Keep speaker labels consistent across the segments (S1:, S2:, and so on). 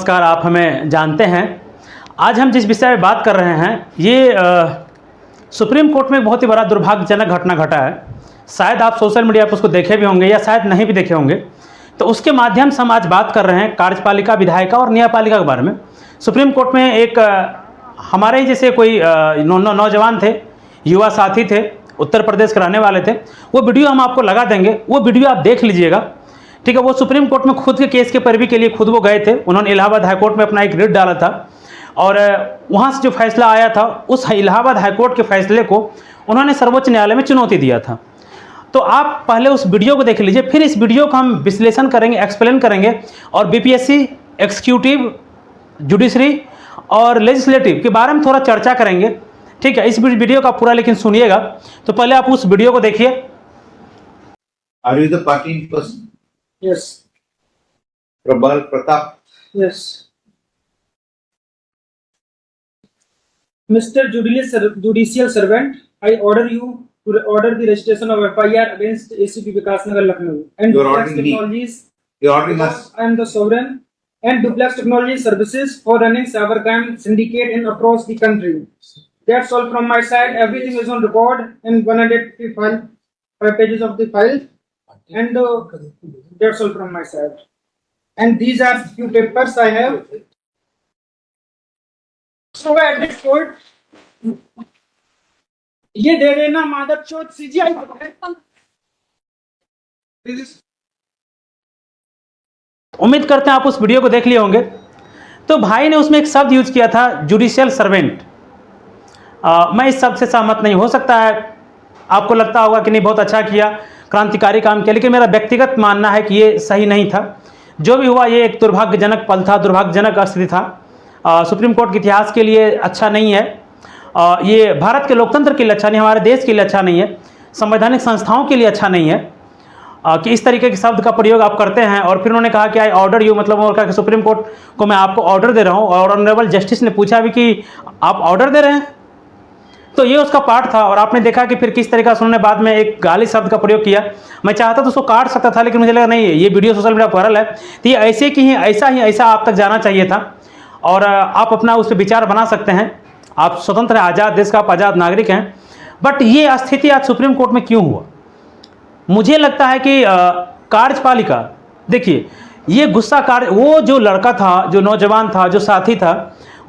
S1: नमस्कार। आप हमें जानते हैं। आज हम जिस विषय में बात कर रहे हैं ये सुप्रीम कोर्ट में एक बहुत ही बड़ा दुर्भाग्यजनक घटना घटा है। शायद आप सोशल मीडिया पर उसको देखे भी होंगे या शायद नहीं भी देखे होंगे। तो उसके माध्यम से हम आज बात कर रहे हैं कार्यपालिका, विधायिका और न्यायपालिका के बारे में। सुप्रीम कोर्ट में एक हमारे ही जैसे कोई नौजवान थे, युवा साथी थे, उत्तर प्रदेश के रहने वाले थे। वो वीडियो हम आपको लगा देंगे, वो वीडियो आप देख लीजिएगा, ठीक है। वो सुप्रीम कोर्ट में खुद के केस के पैरवी के लिए खुद वो गए थे। उन्होंने इलाहाबाद हाईकोर्ट में अपना एक रिट डाला था और वहाँ से जो फैसला आया था उस इलाहाबाद हाईकोर्ट के फैसले को उन्होंने सर्वोच्च न्यायालय में चुनौती दिया था। तो आप पहले उस वीडियो को देख लीजिए, फिर इस वीडियो का हम विश्लेषण करेंगे, एक्सप्लेन करेंगे और बीपीएससी, एग्जीक्यूटिव, जुडिशरी और लेजिस्लेटिव के बारे में थोड़ा चर्चा करेंगे, ठीक है। इस वीडियो का पूरा लेकिन सुनिएगा। तो पहले आप उस वीडियो को देखिए।
S2: Are you the party in person?
S3: Yes.
S2: Prabal Pratap.
S3: Yes. Mr. Judicial Servant, I order you to order the registration of FIR against ACP Vikas Nagar Lucknow and
S2: You're
S3: Duplex
S2: ordering me.
S3: Technologies.
S2: You're ordering us.
S3: I am the sovereign and Duplex Technology Services for running cybercrime syndicate in across the country. That's all from my side. Everything is on record in 155 pages of the file. And that's all from my side. And these are few papers I have. So at this point, ये दे देना मादरचोद CGI
S1: उम्मीद करते हैं आप उस video को देख लिए होंगे। तो भाई ने उसमें एक शब्द यूज किया था, जुडिशियल सर्वेंट। मैं इस शब्द से सहमत नहीं। हो सकता है आपको लगता होगा कि नहीं बहुत अच्छा किया, क्रांतिकारी काम किया, लेकिन मेरा व्यक्तिगत मानना है कि ये सही नहीं था। जो भी हुआ ये एक दुर्भाग्यजनक पल था, दुर्भाग्यजनक स्थिति था। सुप्रीम कोर्ट के इतिहास के लिए अच्छा नहीं है। ये भारत के लोकतंत्र के लिए अच्छा नहीं, हमारे देश के लिए अच्छा नहीं है, संवैधानिक संस्थाओं के लिए अच्छा नहीं है कि इस तरीके के शब्द का प्रयोग आप करते हैं। और फिर उन्होंने कहा कि आई ऑर्डर यू, मतलब उन्होंने कहा कि सुप्रीम कोर्ट को मैं आपको ऑर्डर दे रहा हूँ। और ऑनरेबल जस्टिस ने पूछा भी कि आप ऑर्डर दे रहे हैं, तो ये उसका पार्ट था। और आपने देखा कि फिर किस तरीके से उन्होंने बाद में एक गाली शब्द का प्रयोग किया। मैं चाहता तो उसको काट सकता था, लेकिन मुझे लगा नहीं, ये वीडियो सोशल मीडिया पर वायरल है तो ये ऐसे की ही ऐसा आप तक जाना चाहिए था। और आप अपना उस पर विचार बना सकते हैं। आप स्वतंत्र हैं, आज़ाद देश का आप आज़ाद नागरिक हैं। बट ये स्थिति आज सुप्रीम कोर्ट में क्यों हुआ? मुझे लगता है कि कार्यपालिका, देखिए ये गुस्सा वो जो लड़का था, जो नौजवान था, जो साथी था,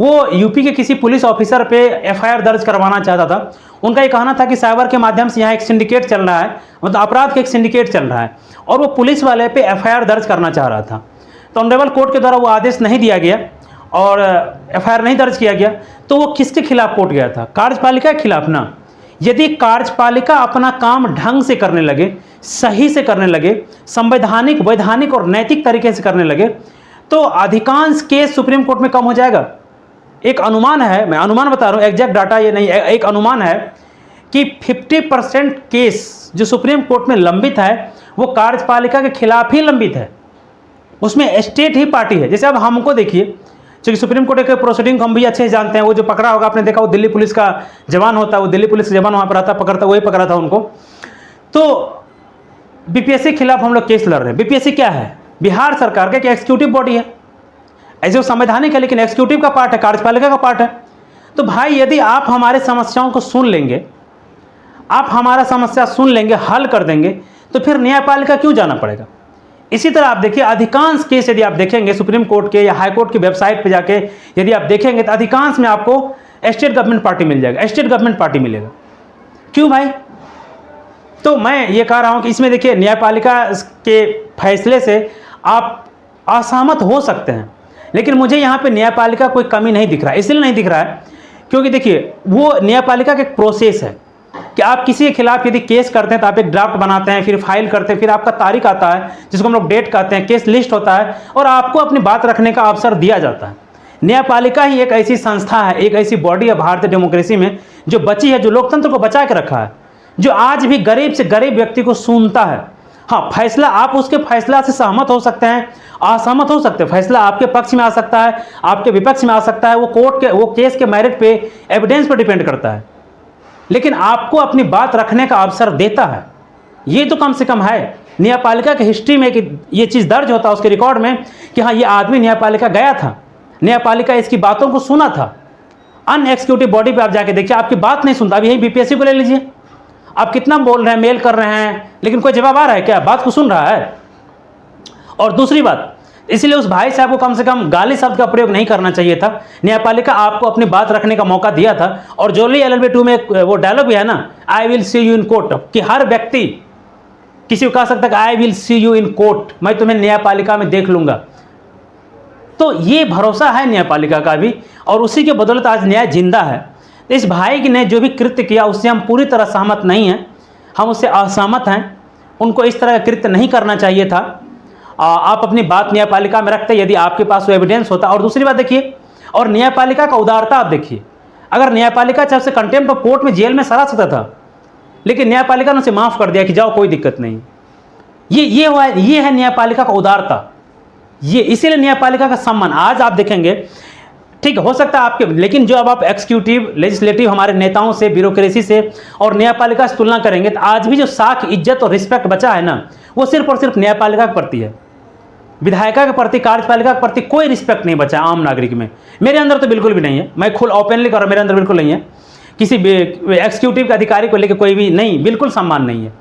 S1: वो यूपी के किसी पुलिस ऑफिसर पे एफआईआर दर्ज करवाना चाहता था। उनका ये कहना था कि साइबर के माध्यम से यहाँ एक सिंडिकेट चल रहा है, मतलब अपराध का एक सिंडिकेट चल रहा है, और वो पुलिस वाले पे एफआईआर दर्ज करना चाह रहा था। तो ऑनरेबल कोर्ट के द्वारा वो आदेश नहीं दिया गया और एफआईआर नहीं दर्ज किया गया। तो वो किसके खिलाफ कोर्ट गया था? कार्यपालिका के खिलाफ ना। यदि कार्यपालिका अपना काम ढंग से करने लगे, सही से करने लगे, संवैधानिक, वैधानिक और नैतिक तरीके से करने लगे, तो अधिकांश केस सुप्रीम कोर्ट में कम हो जाएगा। एक अनुमान है, मैं अनुमान बता रहा हूँ, एग्जैक्ट डाटा ये नहीं, एक अनुमान है कि 50% केस जो सुप्रीम कोर्ट में लंबित है वो कार्यपालिका के खिलाफ ही लंबित है। उसमें स्टेट ही पार्टी है। जैसे अब हमको देखिए, क्योंकि सुप्रीम कोर्ट के प्रोसीडिंग हम भी अच्छे से जानते हैं। वो जो पकड़ा होगा, आपने देखा, वो दिल्ली पुलिस का जवान होता है, वो दिल्ली पुलिस का जवान वहाँ पर आता, पकड़ता, वही पकड़ा था उनको। तो बीपीएससी के खिलाफ हम लोग केस लड़ रहे हैं। बीपीएससी क्या है? बिहार सरकार का एक एग्जीक्यूटिव बॉडी है। ऐसे वो संवैधानिक है, लेकिन एग्जीक्यूटिव का पार्ट है, कार्यपालिका का पार्ट है। तो भाई यदि आप हमारे समस्याओं को सुन लेंगे, आप हमारा समस्या सुन लेंगे, हल कर देंगे, तो फिर न्यायपालिका क्यों जाना पड़ेगा? इसी तरह आप देखिए, अधिकांश केस यदि आप देखेंगे सुप्रीम कोर्ट के या हाई कोर्ट की वेबसाइट पर जाके यदि आप देखेंगे, तो अधिकांश में आपको स्टेट गवर्नमेंट पार्टी मिल जाएगा, स्टेट गवर्नमेंट पार्टी मिलेगा। क्यों भाई? तो मैं ये कह रहा हूँ कि इसमें देखिए, न्यायपालिका के फैसले से आप असहमत हो सकते हैं, लेकिन मुझे यहाँ पे न्यायपालिका कोई कमी नहीं दिख रहा है। इसलिए नहीं दिख रहा है क्योंकि देखिए, वो न्यायपालिका का एक प्रोसेस है कि आप किसी के खिलाफ यदि केस करते हैं तो आप एक ड्राफ्ट बनाते हैं, फिर फाइल करते हैं, फिर आपका तारीख आता है जिसको हम लोग डेट कहते हैं, केस लिस्ट होता है, और आपको अपनी बात रखने का अवसर दिया जाता है। न्यायपालिका ही एक ऐसी संस्था है, एक ऐसी बॉडी है भारतीय डेमोक्रेसी में जो बची है, जो लोकतंत्र को बचा के रखा है, जो आज भी गरीब से गरीब व्यक्ति को सुनता है। हाँ, फैसला, आप उसके फैसला से सहमत हो सकते हैं, असहमत हो सकते हैं, फैसला आपके पक्ष में आ सकता है, आपके विपक्ष में आ सकता है, वो कोर्ट के, वो केस के मेरिट पे, एविडेंस पे डिपेंड करता है, लेकिन आपको अपनी बात रखने का अवसर देता है। ये तो कम से कम है। न्यायपालिका की हिस्ट्री में कि ये चीज़ दर्ज होता है उसके रिकॉर्ड में कि हाँ, ये आदमी न्यायपालिका गया था, न्यायपालिका इसकी बातों को सुना था। अन एग्जीक्यूटिव बॉडी पे आप जाके देखिए, आपकी बात नहीं सुनता। अब यही बीपीएससी को ले लीजिए, आप कितना बोल रहे हैं, मेल कर रहे हैं, लेकिन कोई जवाब आ रहा है क्या? बात को सुन रहा है? और दूसरी बात, इसलिए उस भाई साहब को कम से कम गाली शब्द का प्रयोग नहीं करना चाहिए था। न्यायपालिका आपको अपनी बात रखने का मौका दिया था। और जोली LLB 2 में एक वो डायलॉग भी है ना, I will see you in court, कि हर व्यक्ति किसी को कह सकता है I will see you in court, मैं तुम्हें न्यायपालिका में देख लूंगा। तो ये भरोसा है न्यायपालिका का भी, और उसी के बदौलत आज न्याय जिंदा है। तो इस भाई ने जो भी कृत्य किया उससे हम पूरी तरह सहमत नहीं हैं, हम उससे असहमत हैं। उनको इस तरह का कृत्य नहीं करना चाहिए था। आप अपनी बात न्यायपालिका में रखते यदि आपके पास वो एविडेंस होता। और दूसरी बात देखिए, और न्यायपालिका का उदारता आप देखिए, अगर न्यायपालिका चाहे उसे कंटेम्प्ट ऑफ कोर्ट में जेल में सजा सकता था, लेकिन न्यायपालिका ने उसे माफ़ कर दिया कि जाओ कोई दिक्कत नहीं। ये है न्यायपालिका का उदारता, ये इसीलिए न्यायपालिका का सम्मान। आज आप देखेंगे, ठीक हो सकता है आपके, लेकिन जो अब आप एग्जीक्यूटिव लेजिस्लेटिव हमारे नेताओं से, ब्यूरोक्रेसी से और न्यायपालिका से तुलना करेंगे, तो आज भी जो साख, इज्जत और रिस्पेक्ट बचा है ना, वो सिर्फ और सिर्फ न्यायपालिका के प्रति है। विधायिका के प्रति, कार्यपालिका के प्रति कोई रिस्पेक्ट नहीं बचा आम नागरिक में। मेरे अंदर तो बिल्कुल भी नहीं है, मैं खुद ओपनली कर रहा हूं, मेरे अंदर बिल्कुल नहीं है। किसी एग्जीक्यूटिव के अधिकारी को लेकर कोई भी नहीं, बिल्कुल सम्मान नहीं है।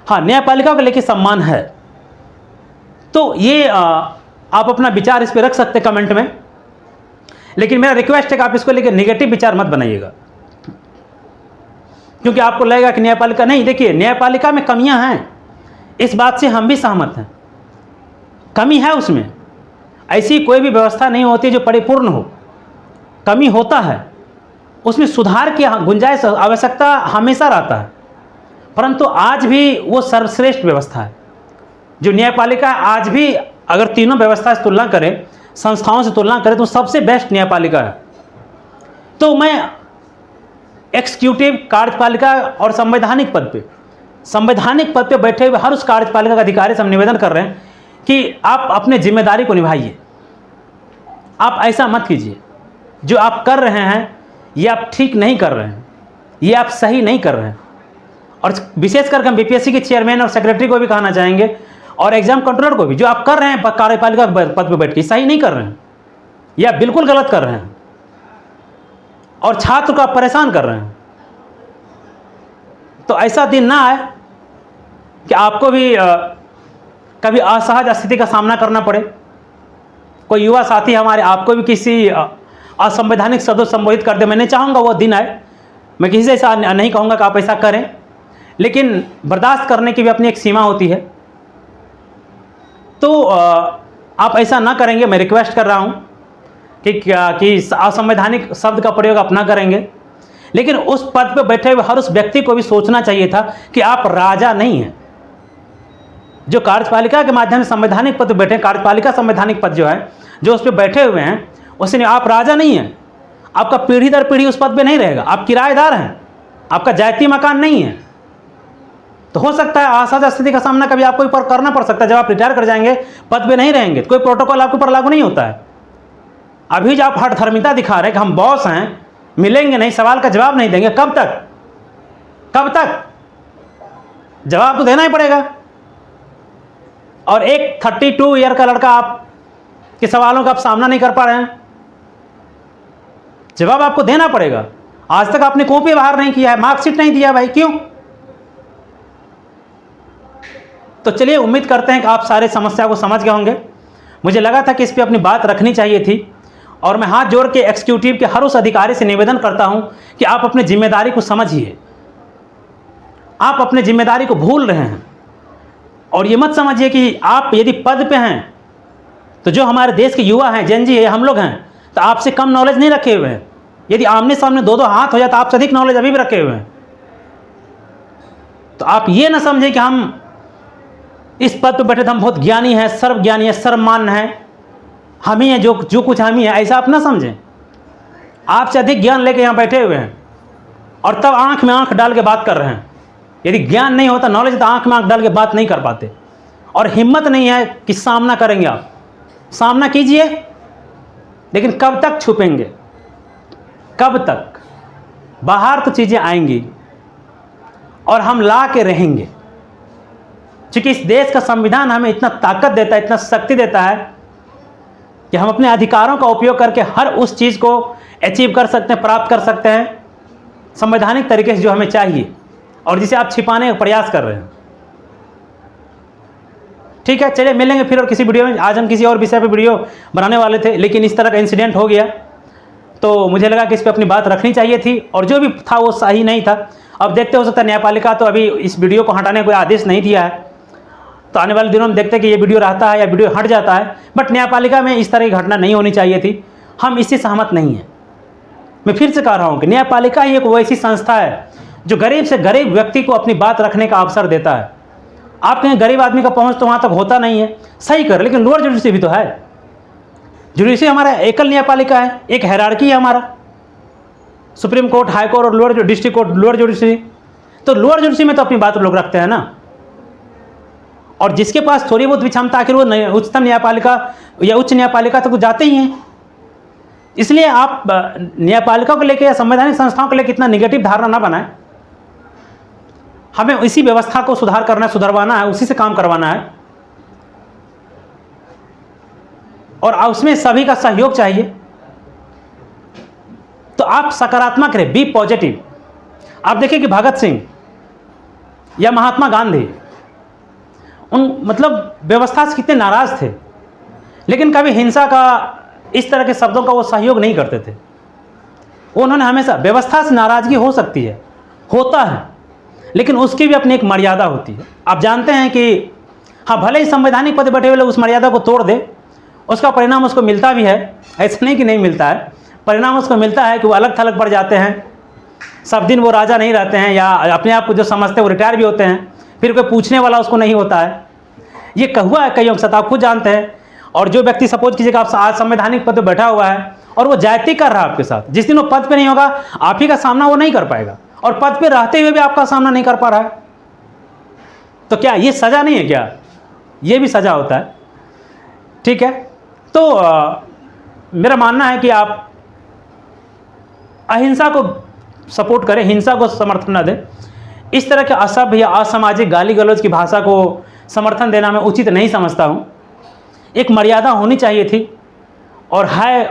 S1: हाँ, न्यायपालिका को लेकर सम्मान है। तो ये आप अपना विचार इस पर रख सकते कमेंट में, लेकिन मेरा रिक्वेस्ट है कि आप इसको लेकर नेगेटिव विचार मत बनाइएगा, क्योंकि आपको लगेगा कि न्यायपालिका नहीं। देखिए, न्यायपालिका में कमियां हैं, इस बात से हम भी सहमत हैं, कमी है उसमें। ऐसी कोई भी व्यवस्था नहीं होती जो परिपूर्ण हो, कमी होता है, उसमें सुधार की गुंजाइश, आवश्यकता हमेशा रहता है। परंतु आज भी वो सर्वश्रेष्ठ व्यवस्था है जो न्यायपालिका आज भी, अगर तीनों व्यवस्था से तुलना करें, संस्थाओं से तुलना करें, तो सबसे बेस्ट न्यायपालिका है। तो मैं एग्जीक्यूटिव, कार्यपालिका और संवैधानिक पद पे बैठे हुए हर उस कार्यपालिका के अधिकारी से हम निवेदन कर रहे हैं कि आप अपने जिम्मेदारी को निभाइए। आप ऐसा मत कीजिए, जो आप कर रहे हैं ये आप ठीक नहीं कर रहे हैं, ये आप सही नहीं कर रहे हैं। और विशेष करके हम बीपीएससी के चेयरमैन और सेक्रेटरी को भी कहना चाहेंगे, और एग्जाम कंट्रोलर को भी, जो आप कर रहे हैं कार्यपालिका पद पर बैठ के, सही नहीं कर रहे हैं, या बिल्कुल गलत कर रहे हैं, और छात्र को आप परेशान कर रहे हैं। तो ऐसा दिन ना आए कि आपको भी कभी असहज स्थिति का सामना करना पड़े। कोई युवा साथी हमारे आपको भी किसी असंवैधानिक शब्दों संबोधित कर दे। मैं नहीं चाहूँगा वो दिन आए, मैं किसी से ऐसा नहीं कहूँगा कि आप ऐसा करें, लेकिन बर्दाश्त करने की भी अपनी एक सीमा होती है। तो आप ऐसा ना करेंगे, मैं रिक्वेस्ट कर रहा हूँ कि असंवैधानिक शब्द का प्रयोग आप ना करेंगे। लेकिन उस पद पर बैठे हुए हर उस व्यक्ति को भी सोचना चाहिए था कि आप राजा नहीं हैं। जो कार्यपालिका के माध्यम से संवैधानिक पद पर बैठे, कार्यपालिका संवैधानिक पद जो है, जो उस पर बैठे हुए हैं, उसने, आप राजा नहीं हैं। आपका पीढ़ी दर पीढ़ी उस पद पे नहीं रहेगा, आप किराएदार हैं, आपका जायती मकान नहीं है। तो हो सकता है असहज स्थिति का सामना कभी आपको ऊपर करना पड़ सकता है। जब आप रिटायर कर जाएंगे, पद पे नहीं रहेंगे, तो कोई प्रोटोकॉल आपके ऊपर लागू नहीं होता है। अभी जो आप हठधर्मिता दिखा रहे हैं कि हम बॉस हैं, मिलेंगे नहीं, सवाल का जवाब नहीं देंगे, कब तक जवाब तो देना ही पड़ेगा। और एक 32 ईयर का लड़का आप के सवालों का आप सामना नहीं कर पा रहे हैं, जवाब आपको देना पड़ेगा। आज तक आपने कॉपी बाहर नहीं किया है, मार्कशीट नहीं दिया भाई, क्यों? तो चलिए, उम्मीद करते हैं कि आप सारे समस्या को समझ गए होंगे। मुझे लगा था कि इस पर अपनी बात रखनी चाहिए थी, और मैं हाथ जोड़ के एग्जीक्यूटिव के हर उस अधिकारी से निवेदन करता हूं कि आप अपनी जिम्मेदारी को समझिए। आप अपनी जिम्मेदारी को भूल रहे हैं, और ये मत समझिए कि आप यदि पद पे हैं तो जो हमारे देश के युवा हैं, जेनजी है, हम लोग हैं, तो आपसे कम नॉलेज नहीं रखे हुए हैं। यदि आमने सामने दो हाथ हो जाए तो आपसे अधिक नॉलेज अभी भी रखे हुए हैं। तो आप ये ना समझें कि हम इस पद पर बैठे थे, हम बहुत ज्ञानी हैं, सर्वज्ञानी हैं, सर्वमान्य हैं, हम ही हैं, जो कुछ हम ही हैं, ऐसा आप ना समझें। आपसे अधिक ज्ञान लेके यहाँ बैठे हुए हैं, और तब आंख में आंख डाल के बात कर रहे हैं। यदि ज्ञान नहीं होता, नॉलेज, तो आंख में आंख डाल के बात नहीं कर पाते। और हिम्मत नहीं है कि सामना करेंगे। आप सामना कीजिए, लेकिन कब तक छुपेंगे? कब तक? बाहर तो चीज़ें आएंगी और हम ला के रहेंगे, क्योंकि इस देश का संविधान हमें इतना ताकत देता है, इतना शक्ति देता है कि हम अपने अधिकारों का उपयोग करके हर उस चीज़ को अचीव कर सकते हैं, प्राप्त कर सकते हैं संवैधानिक तरीके से जो हमें चाहिए, और जिसे आप छिपाने का प्रयास कर रहे हैं। ठीक है, चलिए मिलेंगे फिर और किसी वीडियो में। आज हम किसी और विषय पे वीडियो बनाने वाले थे, लेकिन इस तरह का इंसिडेंट हो गया तो मुझे लगा कि इस पे अपनी बात रखनी चाहिए थी, और जो भी था वो सही नहीं था। अब देखते, हो सकता है न्यायपालिका तो अभी इस वीडियो को हटाने का कोई आदेश नहीं दिया है, तो आने वाले दिनों में देखते हैं कि ये वीडियो रहता है या वीडियो हट जाता है। बट न्यायपालिका में इस तरह की घटना नहीं होनी चाहिए थी, हम इससे सहमत नहीं हैं। मैं फिर से कह रहा हूँ कि न्यायपालिका ही एक वैसी संस्था है जो गरीब से गरीब व्यक्ति को अपनी बात रखने का अवसर देता है। आप कहें गरीब आदमी का पहुँच तो वहाँ तक होता नहीं है, सही कर, लेकिन लोअर जुडिशरी भी तो है। जुडिशरी हमारा एकल न्यायपालिका है, एक हायरार्की है हमारा, सुप्रीम कोर्ट, हाई कोर्ट और lower district court, lower judiciary. तो लोअर जुडिशरी में तो अपनी बात लोग रखते हैं ना, और जिसके पास थोड़ी बहुत भी क्षमता, आखिर वो उच्चतम न्यायपालिका या उच्च न्यायपालिका तक तो जाते ही हैं। इसलिए आप न्यायपालिका को लेकर या संवैधानिक संस्थाओं को लेकर इतना निगेटिव धारणा ना बनाएं। हमें इसी व्यवस्था को सुधार करना, सुधरवाना है, उसी से काम करवाना है, और उसमें सभी का सहयोग चाहिए। तो आप सकारात्मक रहे, बी पॉजिटिव। आप देखिए कि भगत सिंह या महात्मा गांधी मतलब व्यवस्था से कितने नाराज थे, लेकिन कभी हिंसा का, इस तरह के शब्दों का वो सहयोग नहीं करते थे। उन्होंने हमेशा, व्यवस्था से नाराजगी हो सकती है, होता है, लेकिन उसकी भी अपनी एक मर्यादा होती है। आप जानते हैं कि हाँ, भले ही संवैधानिक पद बैठे हुए लोग उस मर्यादा को तोड़ दे, उसका परिणाम उसको मिलता भी है, ऐसा नहीं कि नहीं मिलता है। परिणाम उसको मिलता है कि वो अलग थलग पड़ जाते हैं, सब दिन वो राजा नहीं रहते हैं, या अपने आप को जो समझते हैं वो रिटायर भी होते हैं, फिर कोई पूछने वाला उसको नहीं होता है। ये हुआ है कईयों के साथ, आप खुद जानते हैं। और जो व्यक्ति, सपोज कीजिएगा आप आज संवैधानिक पद पर बैठा हुआ है और वो जाति कर रहा है आपके साथ, जिस दिन वो पद पे नहीं होगा आप ही का सामना वो नहीं कर पाएगा, और पद पे रहते हुए भी आपका सामना नहीं कर पा रहा है, तो क्या ये सजा नहीं है? क्या ये भी सजा होता है? ठीक है, तो मेरा मानना है कि आप अहिंसा को सपोर्ट करें, हिंसा को समर्थन न दें। इस तरह के असभ्य या असामाजिक गाली गलौज की भाषा को समर्थन देना मैं उचित नहीं समझता हूँ। एक मर्यादा होनी चाहिए थी, और है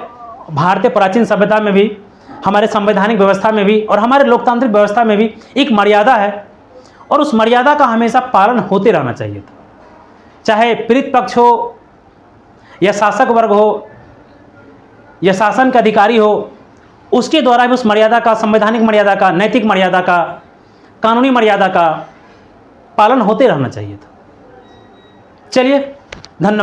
S1: भारतीय प्राचीन सभ्यता में भी, हमारे संवैधानिक व्यवस्था में भी, और हमारे लोकतांत्रिक व्यवस्था में भी एक मर्यादा है, और उस मर्यादा का हमेशा पालन होते रहना चाहिए था। चाहे पीड़ित पक्ष हो या शासक वर्ग हो या शासन के अधिकारी हो, उसके द्वारा भी उस मर्यादा का, संवैधानिक मर्यादा का, नैतिक मर्यादा का, कानूनी मर्यादा का पालन होते रहना चाहिए था। चलिए